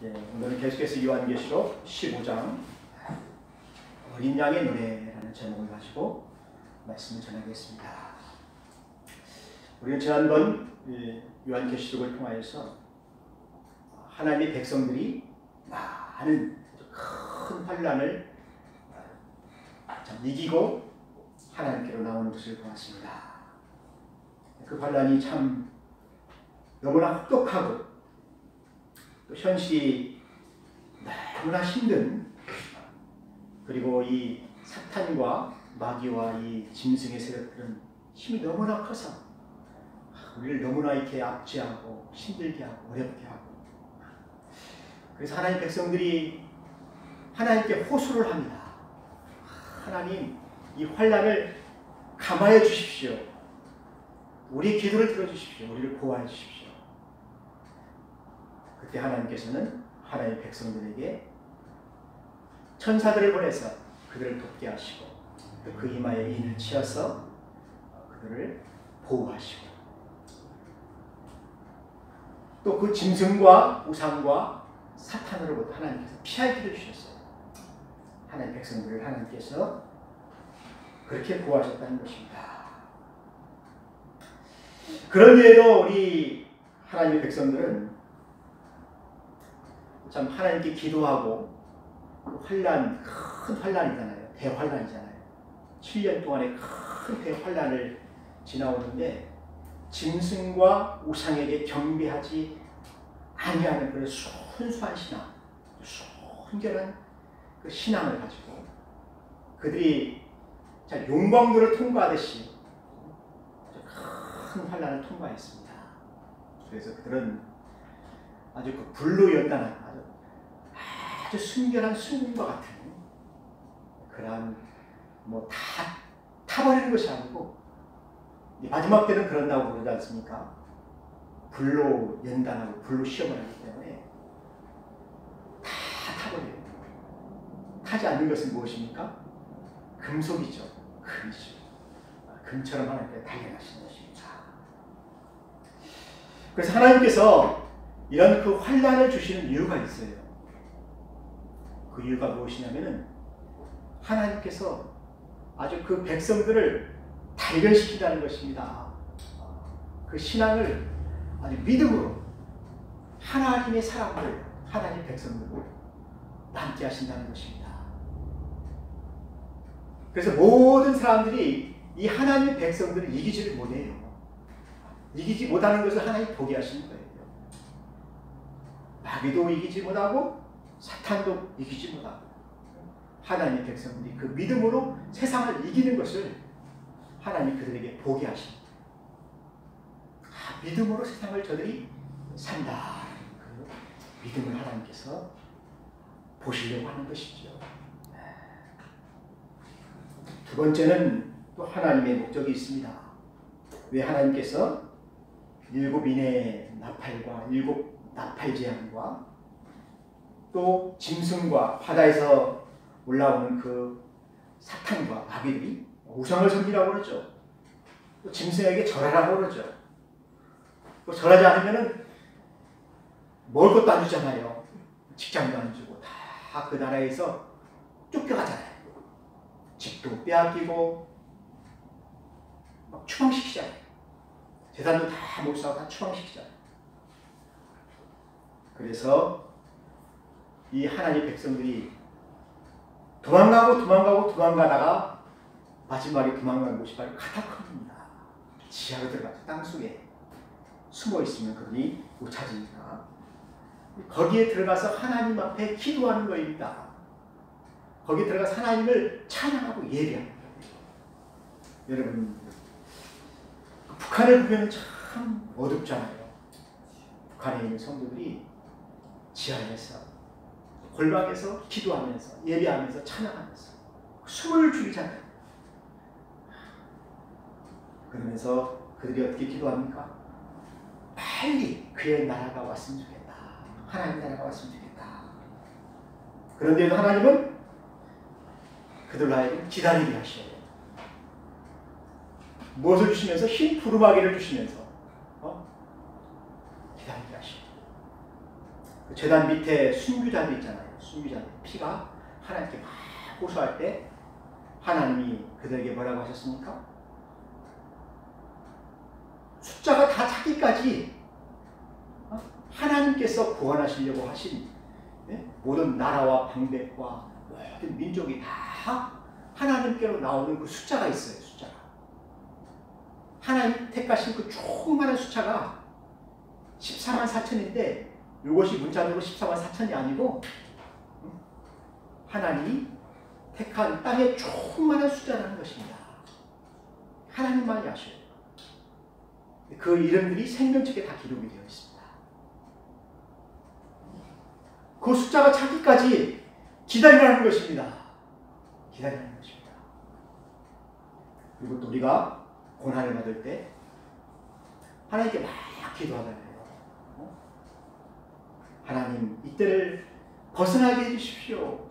오늘은 계속해서 요한계시록 15장 어린 양의 노래라는 제목을 가지고 말씀을 전하겠습니다. 우리는 지난번 요한계시록을 통하여서 하나님의 백성들이 많은 큰 환난을 이기고 하나님께로 나오는 것을 보았습니다. 그 환난이 참 너무나 혹독하고 또 현실이 너무나 힘든, 그리고 이 사탄과 마귀와 이 짐승의 세력들은 힘이 너무나 커서 우리를 너무나 이렇게 압제하고 힘들게 하고 어렵게 하고, 그래서 하나님 백성들이 하나님께 호소를 합니다. 하나님, 이 환난을 감화해 주십시오. 우리의 기도를 들어주십시오. 우리를 보호해 주십시오. 그때 하나님께서는 하나님의 백성들에게 천사들을 보내서 그들을 돕게 하시고, 또 그 이마에 인을 치어서 그들을 보호하시고, 또 그 짐승과 우상과 사탄으로부터 하나님께서 피할 길을 주셨어요. 하나님의 백성들을 하나님께서 그렇게 보호하셨다는 것입니다. 그런데도 우리 하나님의 백성들은 참 하나님께 기도하고, 환난, 큰 환난이잖아요. 대환난이잖아요. 7년 동안의 큰 대환난을 지나오는데 짐승과 우상에게 경배하지 아니하는 그런 순수한 신앙, 순결한 그 신앙을 가지고 그들이 용광로를 통과하듯이 큰 환난을 통과했습니다. 그래서 그들은 아주 그 불로 연단한 아주 순결한 순금과 같은 그러한 다 타버리는 것이 아니고, 마지막 때는 그런다고 그러지 않습니까? 불로 연단하고 불로 시험을 하기 때문에 다 타버려요. 타지 않는 것은 무엇입니까? 금속이죠. 금이죠. 금처럼 하나님께 단련하시는 것입니다. 그래서 하나님께서 이런 그 환난을 주시는 이유가 있어요. 그 이유가 무엇이냐면은 하나님께서 아주 그 백성들을 단련시킨다는 것입니다. 그 신앙을 아주 믿음으로 하나님의 사람을 하나님의 백성들로 남게 하신다는 것입니다. 그래서 모든 사람들이 이 하나님의 백성들을 이기지를 못해요. 이기지 못하는 것을 하나님이 보게 하시는 거예요. 마귀도 이기지 못하고 사탄도 이기지 못하고, 하나님의 백성들이 그 믿음으로 세상을 이기는 것을 하나님이 그들에게 보게 하십니다. 믿음으로 세상을 저들이 산다. 그 믿음을 하나님께서 보시려고 하는 것이죠. 두 번째는 또 하나님의 목적이 있습니다. 왜 하나님께서 7인의 나팔과 7 나팔 재앙과 또 짐승과 바다에서 올라오는 그 사탄과 마귀들이 우상을 섬기라고 그러죠. 또 짐승에게 절하라고 그러죠. 또 절하지 않으면 먹을 것도 안 주잖아요. 직장도 안 주고 다 그 나라에서 쫓겨가잖아요. 집도 빼앗기고 막 추방시키잖아요. 재산도 다 못 사고 다 추방시키잖아요. 그래서 이 하나님 백성들이 도망가다가 마지막에 도망간 곳이 바로 카타콤입니다. 지하로 들어가서 땅속에 숨어 있으면 그분이 못 찾으니까 거기에 들어가서 하나님 앞에 기도하는 거입니다. 거기에 들어가서 하나님을 찬양하고 예배하는 거예요. 여러분, 북한을 보면 참 어둡잖아요. 북한에 있는 성도들이 지하에서 골방에서 기도하면서 예배하면서 찬양하면서 숨을 죽이잖아요. 그러면서 그들이 어떻게 기도합니까? 빨리 그의 나라가 왔으면 좋겠다. 하나님 나라가 왔으면 좋겠다. 그런데도 하나님은 그들로 하여금 기다리게 하셔요. 무엇을 주시면서? 흰 두루마기를 주시면서 기다리게 하셔요. 그 제단 밑에 순교자들 있잖아요. 순교자들 피가 하나님께 막 호소할 때 하나님이 그들에게 뭐라고 하셨습니까? 숫자가 다 차기까지 하나님께서 구원하시려고 하신 모든 나라와 방백과 모든 민족이 다 하나님께로 나오는 그 숫자가 있어요. 숫자가. 하나님 택하신 그 조그마한 숫자가 14만 4천인데 이것이 문자적으로 14만 4천이 아니고 하나님이 택한 땅의 조그마한 숫자라는 것입니다. 하나님만이 아셔요. 그 이름들이 생명책에 다 기록이 되어 있습니다. 그 숫자가 차기까지 기다리라는 것입니다. 기다리라는 것입니다. 그리고 또 우리가 고난을 받을 때 하나님께 막 기도하잖아요. 하나님 이때를 벗어나게 해주십시오.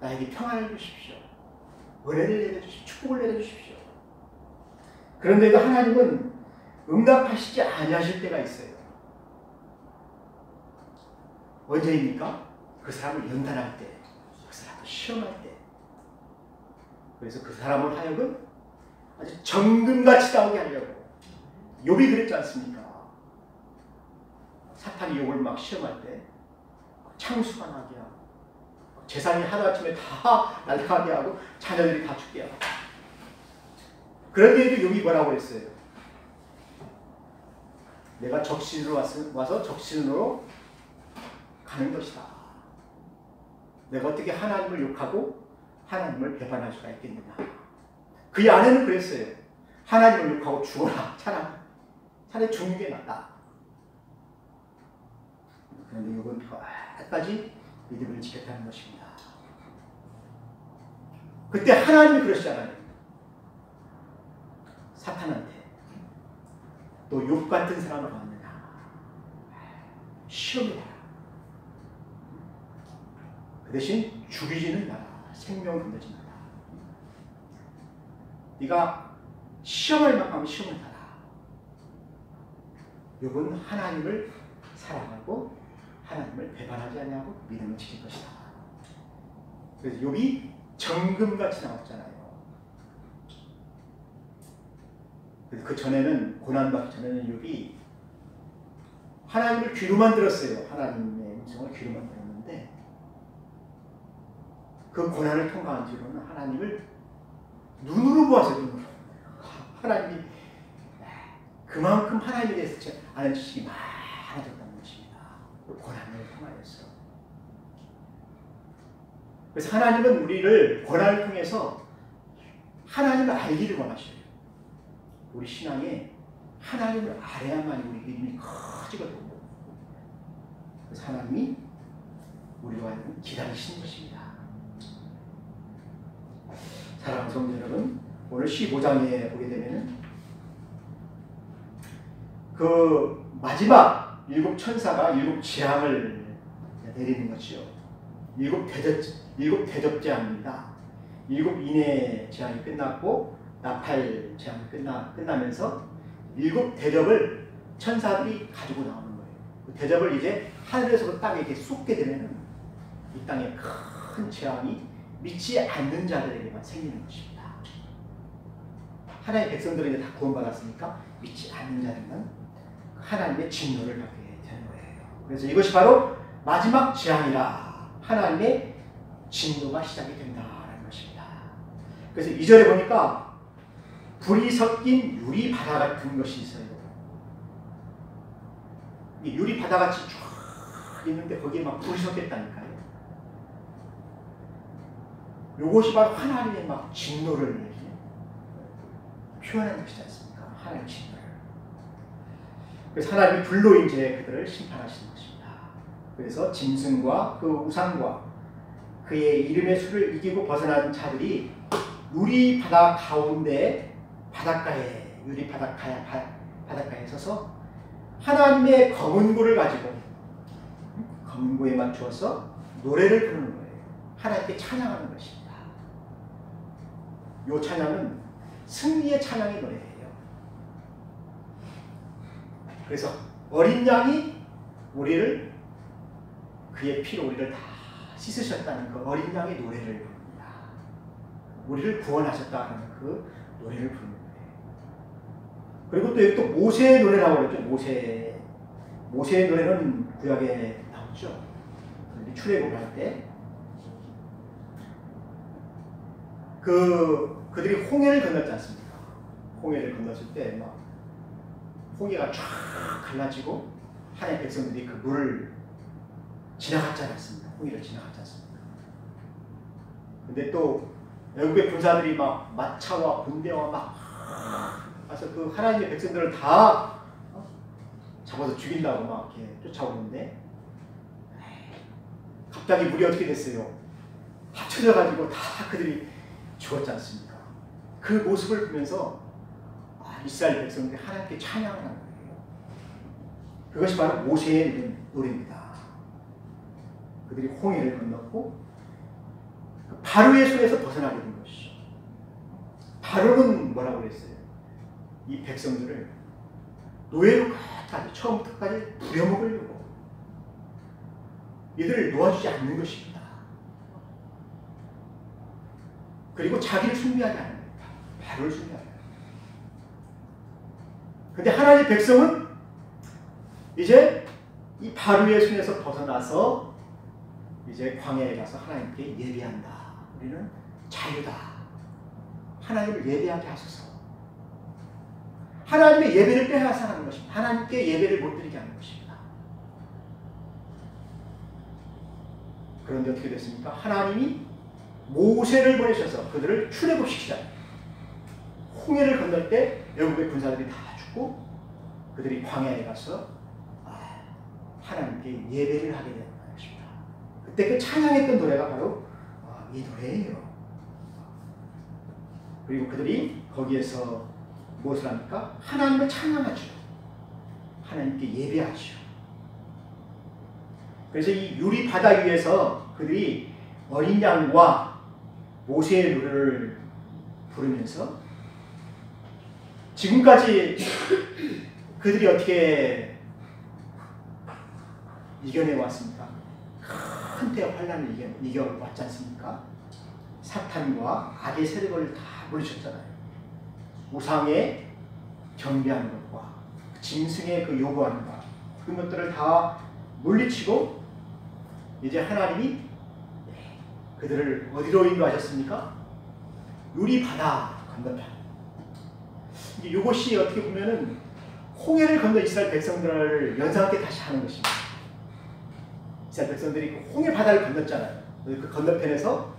나에게 평안을 주십시오. 은혜를 내려주십시오. 축복을 내려주십시오. 그런데도 하나님은 응답하시지 아니하실 때가 있어요. 언제입니까? 그 사람을 연단할 때, 그 사람을 시험할 때. 그래서 그 사람을 하여금 아주 정금같이 나오게 하려고. 욥이 그랬지 않습니까? 사탄이 욥을 막 시험할 때 창수가 나게 하고 재산이 하루아침에 다 날아가게 하고 자녀들이 다 죽게 하고. 그런데도 욥이 뭐라고 했어요? 내가 적신으로 와서 적신으로 가는 것이다. 내가 어떻게 하나님을 욕하고 하나님을 배반할 수가 있겠느냐. 그의 아내는 그랬어요. 하나님을 욕하고 죽어라. 차라리 죽는 게 낫다. 그런데 욥은 끝까지 믿음을 지켰다는 것입니다. 그때 하나님이 그러시잖아요. 사탄한테 너 욥 같은 사람을 봤느냐. 시험해라. 그 대신 죽이지는 마라. 생명을 건드지 마라. 네가 시험할 만큼 시험을 받아. 욥은 하나님을 사랑하고 하나님을 배반하지 아니하고 믿음을 지킬 것이다. 그래서 욥이 정금같이 나왔잖아요. 그 전에는 고난받기 전에는 욥이 하나님을 귀로만 들었어요. 하나님의 음성을 귀로만 들었는데 그 고난을 통과한 뒤로는 하나님을 눈으로 보았어요. 눈으로. 하나님이 그만큼 하나님에 대해서 아는 지식이 많아졌다는 것입니다. 그 고난을 통하여서. 그래서 하나님은 우리를 고난을 통해서 하나님을 알기를 원하셔요. 우리 신앙에 하나님을 알아야만 우리 믿음이 커지거든요. 그래서 하나님이 우리와 기다리시는 것입니다. 사랑하는 성도 여러분, 오늘 15장에 보게 되면은 그 마지막 일곱 천사가 일곱 재앙을 내리는 것이요. 일곱 대접 재앙입니다. 일곱 인의 재앙이 끝났고 나팔 재앙이 끝나면서 일곱 대접을 천사들이 가지고 나오는 거예요. 그 대접을 이제 하늘에서부터 땅에 이렇게 쏟게 되면은 이 땅에 큰 재앙이 믿지 않는 자들에게만 생기는 것입니다. 하나님의 백성들은 이제 다 구원받았으니까 믿지 않는 자들만 하나님의 진노를 받게 되는 거예요. 그래서 이것이 바로 마지막 재앙이라 하나님의 진노가 시작이 된다는 것입니다. 그래서 2절에 보니까 불이 섞인 유리 바다 같은 것이 있어요. 이 유리 바다같이 쫙 있는데 거기에 막 불이 섞였다니까요. 이것이 바로 하나님의 막 진노를 표현하는 것이지 않습니까? 하나님의 진노를. 그래서 하나님이 불로 이제 그들을 심판하시는 것입니다. 그래서 짐승과 그 우상과 그의 이름의 수를 이기고 벗어난 자들이 유리 바다 가운데 바닷가에 유리 바닷가에 서서 하나님의 검은 고를 가지고 검은 고에 맞추어서 노래를 부르는 거예요. 하나님께 찬양하는 것입니다. 이 찬양은 승리의 찬양의 노래예요. 그래서 어린 양이 우리를 그의 피로 우리를 다 씻으셨다는 그 어린 양의 노래를 부릅니다. 우리를 구원하셨다는 그 노래를 부릅니다. 그리고 또 여기 또 모세의 노래라고 그랬죠. 모세의 노래는 구약에 나오죠. 출애굽을 할 때 그들이 홍해를 건넜지 않습니까? 홍해를 건넜을 때 막 홍해가 쫙 갈라지고 하나님의 백성들이 그 물을 지나갔지 않았습니까? 홍해를 지나갔지 않습니까? 근데 또 애국의 군사들이 막 마차와 군대와 막 가서 그 하나님의 백성들을 다 잡아서 죽인다고 막 이렇게 쫓아오는데 갑자기 물이 어떻게 됐어요? 합쳐져 가지고 다 그들이 죽었지 않습니까? 그 모습을 보면서 이스라엘 백성들이 하나님께 찬양을 하는 거예요. 그것이 바로 모세의 노래입니다. 그들이 홍해를 건넜고 바로의 손에서 벗어나게 된 것이죠. 바로는 뭐라고 그랬어요? 이 백성들을 노예로 끝까지 처음부터 끝까지 부려먹으려고 이들을 놓아주지 않는 것입니다. 그리고 자기를 숭배하지 않는 겁니다. 바로를 숭배하는 겁니다. 그런데 하나님의 백성은 이제 이 바로의 손에서 벗어나서 이제 광야에 가서 하나님께 예배한다. 우리는 자유다. 하나님을 예배하게 하소서. 하나님의 예배를 빼앗아 하는 것입니다. 하나님께 예배를 못 드리게 하는 것입니다. 그런데 어떻게 됐습니까? 하나님이 모세를 보내셔서 그들을 출애굽시키자. 홍해를 건널 때 애국의 군사들이 다 죽고 그들이 광야에 가서 하나님께 예배를 하게 되는 것입니다. 그때 그 찬양했던 노래가 바로 이 노래예요. 그리고 그들이 거기에서 무엇을 합니까? 하나님을 찬양하죠. 하나님께 예배하죠. 그래서 이 유리 바다 위에서 그들이 어린 양과 모세의 노래를 부르면서 지금까지 그들이 어떻게 이겨내왔습니까? 큰 때와 환란을 이겨왔지 않습니까? 사탄과 악의 세력을 다 물리쳤잖아요. 우상에 경배하는 것과 짐승에 그 요구하는 것, 그런 것들을 다 물리치고 이제 하나님이 그들을 어디로 인도하셨습니까? 유리 바다 건너편. 이것이 어떻게 보면은 홍해를 건너 이스라엘 백성들을 연상하게 다시 하는 것입니다. 이스라엘 백성들이 그 홍해 바다를 건넜잖아요. 그 건너편에서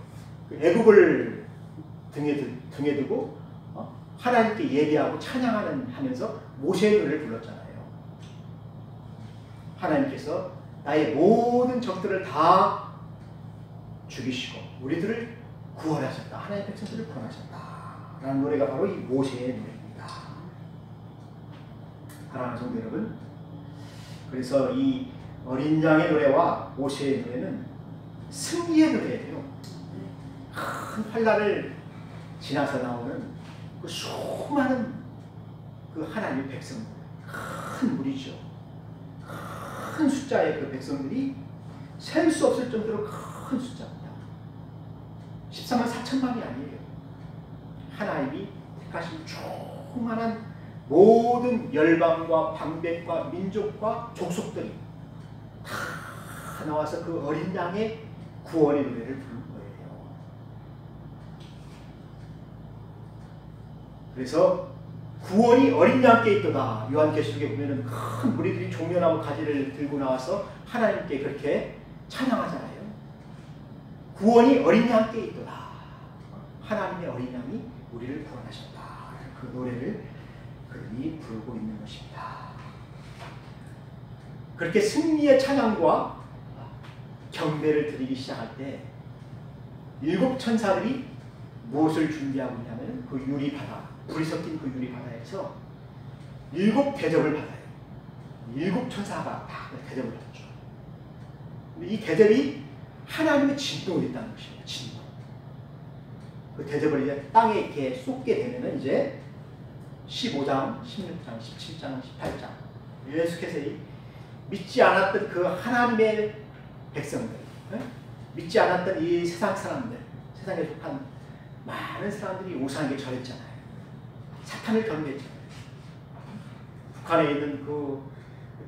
그 애굽을 등에 두고 하나님께 예배하고 찬양하면서 모세의 노래를 불렀잖아요. 하나님께서 나의 모든 적들을 다 죽이시고 우리들을 구원하셨다. 하나님의 백성들을 구원하셨다. 라는 노래가 바로 이 모세의 노래입니다. 사랑하는 성도 여러분, 그래서 이 어린 양의 노래와 모세의 노래는 승리의 노래예요. 큰 환란을 지나서 나오는 그 수많은 그 하나님의 백성들, 큰 무리죠. 큰 숫자의 그 백성들이 셀 수 없을 정도로 큰 숫자입니다. 14만 4천만이 아니에요. 하나님이 택하신 조그만한 모든 열방과 방백과 민족과 족속들이 다 나와서 그 어린 양의 구원의 노래를 부르는 거예요. 그래서 구원이 어린 양께 있도다. 요한계시록에 보면은 큰 무리들이 종려나무 가지를 들고 나와서 하나님께 그렇게 찬양하잖아요. 구원이 어린 양께 있도다. 하나님의 어린 양이 우리를 구원하셨다. 그 노래를 그들이 부르고 있는 것입니다. 그렇게 승리의 찬양과 경배를 드리기 시작할 때 일곱 천사들이 무엇을 준비하고 있냐면 그 유리바다, 불이 섞인 그 유리바다에서 일곱 대접을 받아요. 일곱 천사가 다 대접을 받죠. 근데 이 대접이 하나님의 진동이 있다는 것입니다. 진동. 그 대접을 이제 땅에 이렇게 쏟게 되면은 이제 15장, 16장, 17장, 18장 계속해서 믿지 않았던 그 하나님의 백성들, 믿지 않았던 이 세상 사람들, 세상에 속한 많은 사람들이 우상에게 절했잖아요. 사탄을 경배했잖아요. 북한에 있는 그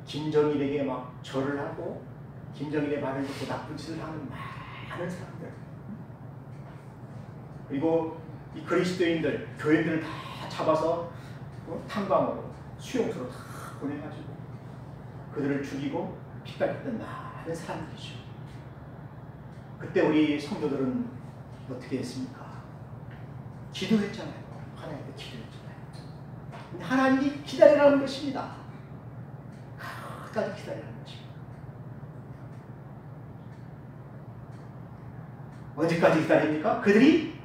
김정일에게 막 절을 하고 김정일의 말을 듣고 나쁜 짓을 하는 많은 사람들, 그리고 이 그리스도인들, 교인들을 다 잡아서 탐방으로 수용소로 다 보내가지고 그들을 죽이고 핍박했던 많은 사람들이죠. 그때 우리 성도들은 어떻게 했습니까? 기도했잖아요. 하나님께 기도했잖아요. 근데 하나님이 기다리라는 것입니다. 끝까지 기다리라는 것입니다. 언제까지 기다립니까? 그들이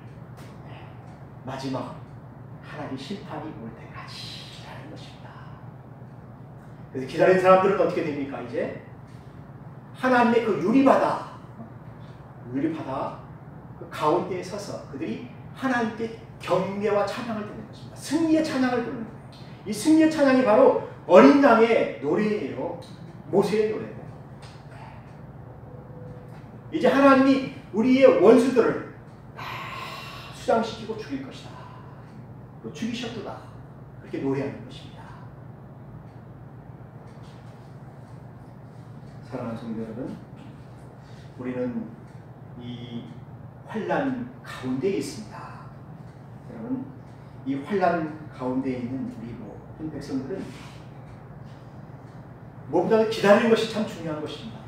마지막 하나님의 심판이 올 때까지 라는 것입니다. 그래서 기다린 사람들은 어떻게 됩니까? 이제 하나님의 그 유리바다 그 가운데에 서서 그들이 하나님께 경배와 찬양을 드리는 것입니다. 승리의 찬양을 부르는 거예요. 이 승리의 찬양이 바로 어린 양의 노래예요. 모세의 노래고. 이제 하나님이 우리의 원수들을 다 수장시키고 죽일 것이다. 또 죽이셨도다. 그렇게 노래하는 것입니다. 사랑하는 성도 여러분, 우리는 이 환난 가운데에 있습니다. 여러분, 이 환난 가운데에 있는 우리 모든 백성들은 무엇보다도 기다리는 것이 참 중요한 것입니다.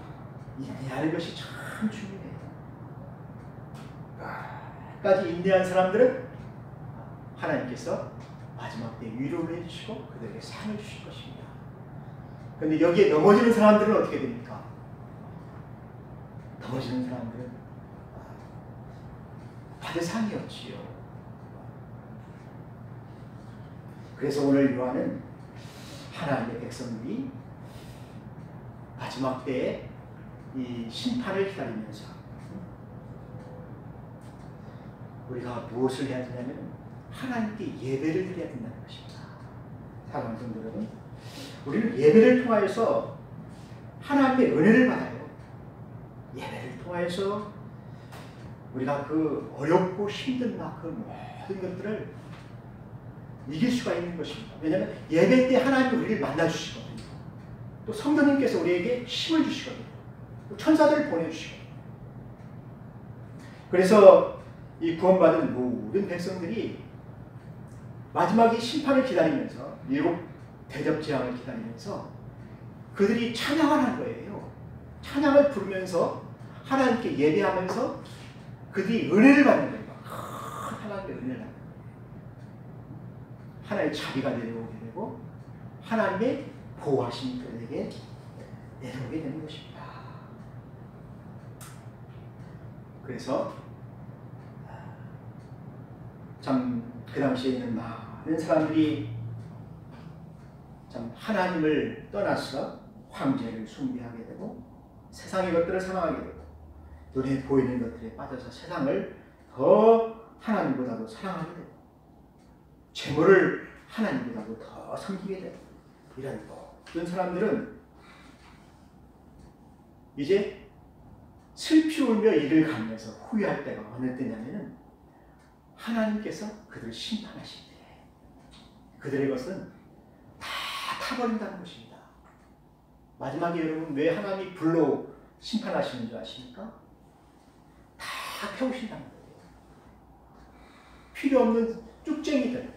인내하는 것이 참 중요해요. 끝까지 인내한 사람들은 하나님께서 마지막 때 위로를 해주시고 그들에게 상을 주실 것입니다. 그런데 여기에 넘어지는 사람들은 어떻게 됩니까? 넘어지는 사람들은 받을 상이 없지요. 그래서 오늘 요한은 하나님의 백성들이 마지막 때에 이 심판을 기다리면서 우리가 무엇을 해야 되냐면 하나님께 예배를 드려야 된다는 것입니다. 사랑하는 성도 여러분, 우리는 예배를 통하여서 하나님의 은혜를 받아요. 예배를 통하여서 우리가 그 어렵고 힘든 그 모든 것들을 이길 수가 있는 것입니다. 왜냐하면 예배 때 하나님이 우리를 만나주시거든요. 또 성도님께서 우리에게 힘을 주시거든요. 또 천사들을 보내주시거든요. 그래서 이 구원받은 모든 백성들이 마지막에 심판을 기다리면서 일곱 대접재앙을 기다리면서 그들이 찬양을 한 거예요. 찬양을 부르면서 하나님께 예배하면서 그들이 은혜를 받는 거예요. 하나님의 은혜를 받는 거예요. 하나님의 자비가 내려오게 되고 하나님의 보호하심이 그들에게 내려오게 되는 것입니다. 그래서 참 그 당시에 있는 많은 사람들이 참 하나님을 떠나서 황제를 숭배하게 되고 세상의 것들을 사랑하게 되고 눈에 보이는 것들에 빠져서 세상을 더 하나님보다도 사랑하게 되고 재물을 하나님보다도 더 섬기게 되고 이런 모든 사람들은 이제 슬피 울며 이를 가면서 후회할 때가 어느 때냐면은 하나님께서 그들을 심판하실 때 그들의 것은 다 타버린다는 것입니다. 마지막에 여러분 왜 하나님이 불로 심판하시는 줄 아십니까? 다 태우신다는 거예요. 필요 없는 쭉쟁이들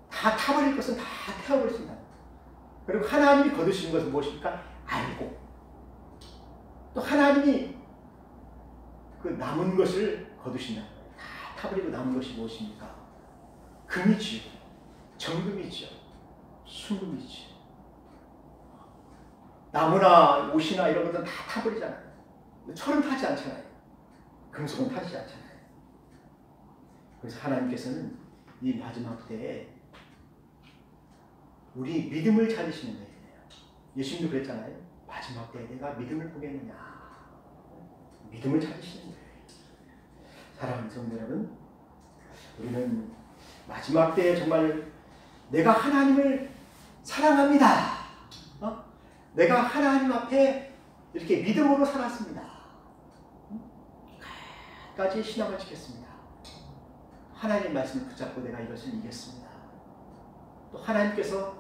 다 타버릴 것은 다 태워버리신다. 그리고 하나님이 거두시는 것은 무엇입니까? 알고 또 하나님이 그 남은 것을 거두신다. 다 타버리고 남은 것이 무엇입니까? 금이지요, 정금이지요, 순금이지요. 나무나 옷이나 이런 것들은 다 타버리잖아요. 철은 타지 않잖아요. 금속은 타지 않잖아요. 그래서 하나님께서는 이 마지막 때에 우리 믿음을 찾으시는 거예요. 예수님도 그랬잖아요. 마지막 때에 내가 믿음을 보겠느냐. 믿음을 찾으시는 거예요. 사랑하는 성도 여러분, 우리는 마지막 때에 정말 내가 하나님을 사랑합니다 내가 하나님 앞에 이렇게 믿음으로 살았습니다. 까지 신앙을 지켰습니다. 하나님 말씀을 붙잡고 내가 이것을 이겼습니다. 또 하나님께서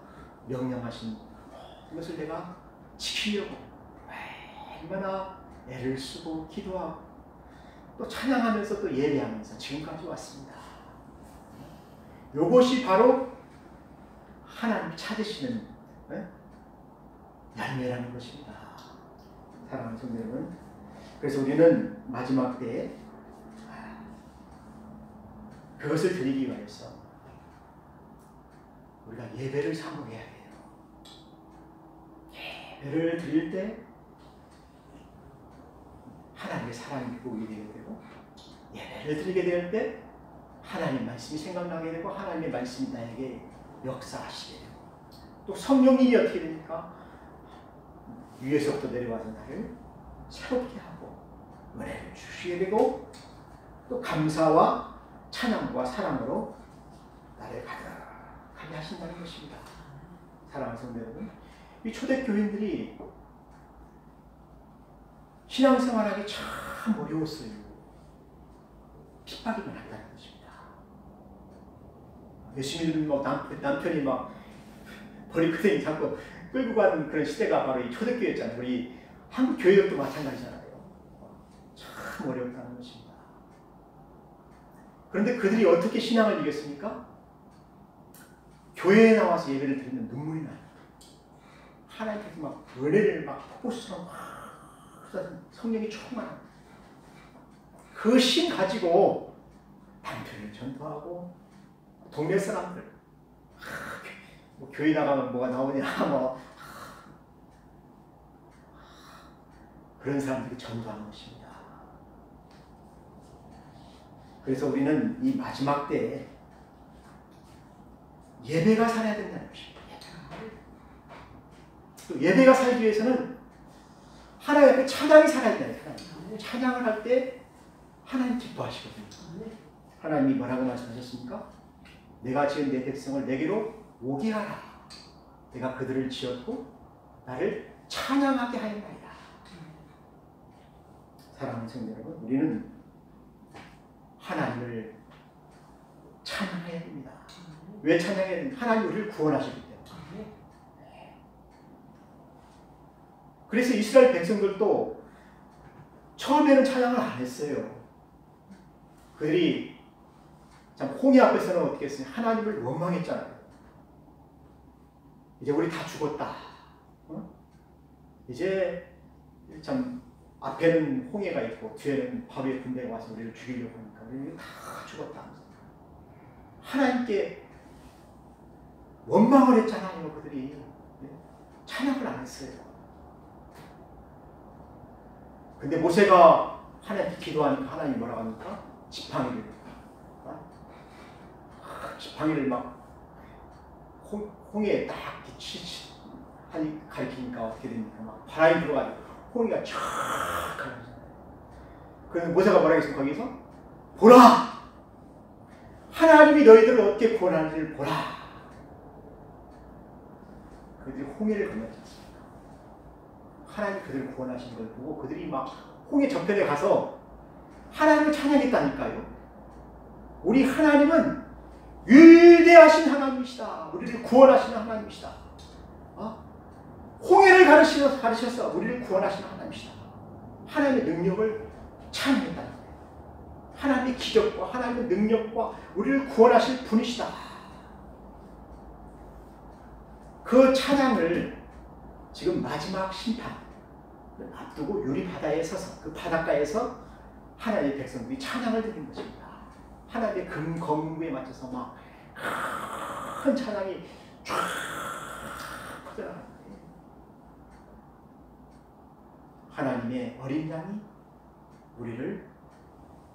명령하신 이것을 내가 지키려고 얼마나 애를 쓰고 기도하고 또 찬양하면서 또 예배하면서 지금까지 왔습니다. 이것이 바로 하나님 찾으시는 열매라는 것입니다. 사랑하는 성도 여러분, 그래서 우리는 마지막 때에 그것을 드리기 위해서 우리가 예배를 사모해야 해요. 예배를 드릴 때 하나님의 사랑이 보이게 되고, 예배를 드리게 될 때 하나님 말씀이 생각나게 되고, 하나님의 말씀이 나에게 역사하시게 되고, 또 성령님이 어떻게 됩니까? 위에서부터 내려와서 나를 새롭게 하고 은혜를 주시게 되고, 또 감사와 찬양과 사랑으로 나를 가득하게 하신다는 것입니다. 사랑하는 성도 여러분, 이 초대교인들이 신앙생활하기 참 어려웠어요. 핍박이 많았다는 것입니다. 예수님은 남편이 막 버리크댕이 자꾸 끌고 가는 그런 시대가 바로 이 초대교회였잖아요. 우리 한국 교회들도 마찬가지잖아요. 참 어려웠다는 것입니다. 그런데 그들이 어떻게 신앙을 이겼습니까? 교회에 나와서 예배를 드리면 눈물이 나요. 하나님께서 막 은혜를 막 폭포수처럼 막 성령이 충만한 그 신 가지고 남편을 전도하고 동네 사람들 뭐 교회 나가면 뭐가 나오냐 뭐 그런 사람들이 전도하는 것입니다. 그래서 우리는 이 마지막 때에 예배가 살아야 된다는 것입니다. 또 예배가 살기 위해서는 하나님 앞에 찬양이 살아야 된다. 찬양을 할 때 하나님 기뻐하시거든요. 하나님이 뭐라고 말씀하셨습니까? 내가 지은 내 백성을 내게로 오게 하라. 내가 그들을 지었고 나를 찬양하게 하였나이다. 사랑하는 성도 여러분, 우리는 하나님을 찬양해야 됩니다. 왜 찬양해야 됩니까? 하나님 우리를 구원하시기 때문에. 그래서 이스라엘 백성들도 처음에는 찬양을 안 했어요. 그들이 참 홍해 앞에서는 어떻게 했어요? 하나님을 원망했잖아요. 이제 우리 다 죽었다. 이제 참 앞에는 홍해가 있고 뒤에는 바로의 군대가 와서 우리를 죽이려고 하니까 우리는 다 죽었다. 하나님께 원망을 했잖아요. 그들이 찬양을 안 했어요. 근데 모세가 하나님께 기도하니까 하나님이 뭐라고 합니까? 지팡이를 지팡이를 막 홍해에 딱 하니 가리키니까 어떻게 됩니까? 막 바람이 불어가지고 홍해가 쫙 가라앉잖아요. 그래서 모세가 뭐라고 했습니까? 거기서 보라! 하나님이 너희들을 어떻게 구원하는지를 보라! 그들이 홍해를 건넜지 않습니까? 하나님이 그들을 구원하신 걸 보고 그들이 막 홍해 저편에 가서 하나님을 찬양했다니까요. 우리 하나님은 위대하신 하나님이시다. 우리를 구원하시는 하나님이시다. 홍해를 가르셔서 우리를 구원하시는 하나님이시다. 하나님의 능력을 찬양했다는 거예요. 하나님의 기적과 하나님의 능력과 우리를 구원하실 분이시다. 그 찬양을 지금 마지막 심판을 앞두고 유리 바다에 서서 그 바닷가에서 하나님의 백성들이 찬양을 드리는 것입니다. 하나님의 금거무에 맞춰서 막 큰 찬양이 쫙 퍼져나가는 거예요. 하나님의 어린 양이 우리를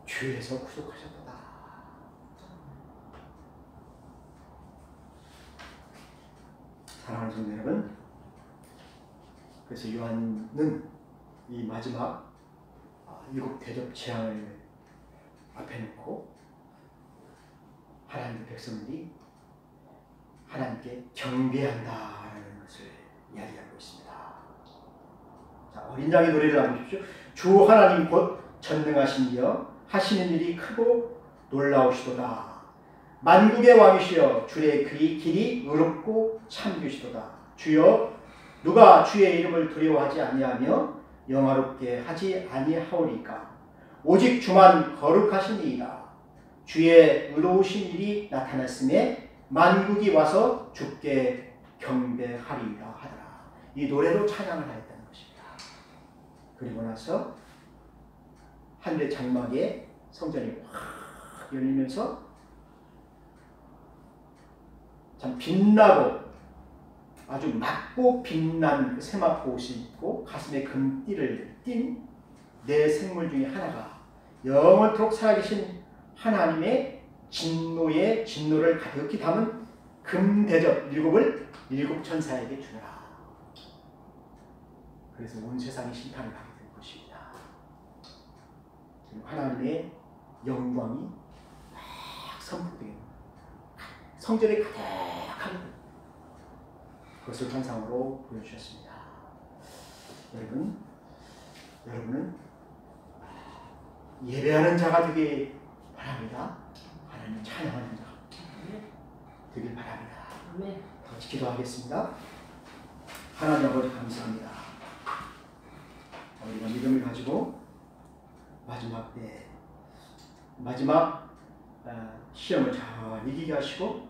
죄에서 구속하셨다. 사랑하는 성도 여러분, 그래서 요한은 이 마지막 일곱 대접 재앙을 앞에 놓고 하나님의 백성들이 하나님께 경배한다라는 것을 이야기하고 있습니다. 자, 어린 양의 노래를 한번 보십시오. 주 하나님 곧 전능하신 이여 하시는 일이 크고 놀라우시도다. 만국의 왕이시여 주의 그의 길이 의롭고 참되시도다. 주여 누가 주의 이름을 두려워하지 아니하며 영화롭게 하지 아니하오리까. 오직 주만 거룩하시니이다. 주의 의로우신 일이 나타났음에 만국이 와서 주께 경배하리이다 하더라. 이 노래로 찬양을 하였다는 것입니다. 그리고 나서 하늘의 장막에 성전이 확 열리면서 참 빛나고 아주 맑고 빛난 그 세마포 옷을 입고 가슴에 금띠를 띤 네 생물 중에 하나가 영원토록 살아계신 하나님의 진노를 가득히 담은 금대접 7을 7 천사에게 주라. 그래서 온 세상이 심판을 하게 된 것입니다. 하나님의 영광이 막 선포되게 성전에 가득한 그것을 환상으로 보여주셨습니다. 여러분은 예배하는 자가 되길 바랍니다. 하나님 찬양하는 자가 되길 바랍니다. 같이 기도하겠습니다. 하나님 아버지 감사합니다. 우리가 믿음을 가지고 마지막 시험을 잘 이기게 하시고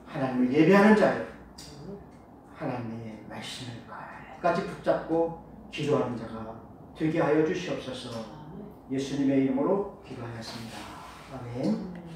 하나님을 예배하는 자들, 하나님의 말씀을 끝까지 붙잡고 기도하는 자가 되게 하여 주시옵소서. 예수님의 이름으로 기도하였습니다. 아멘.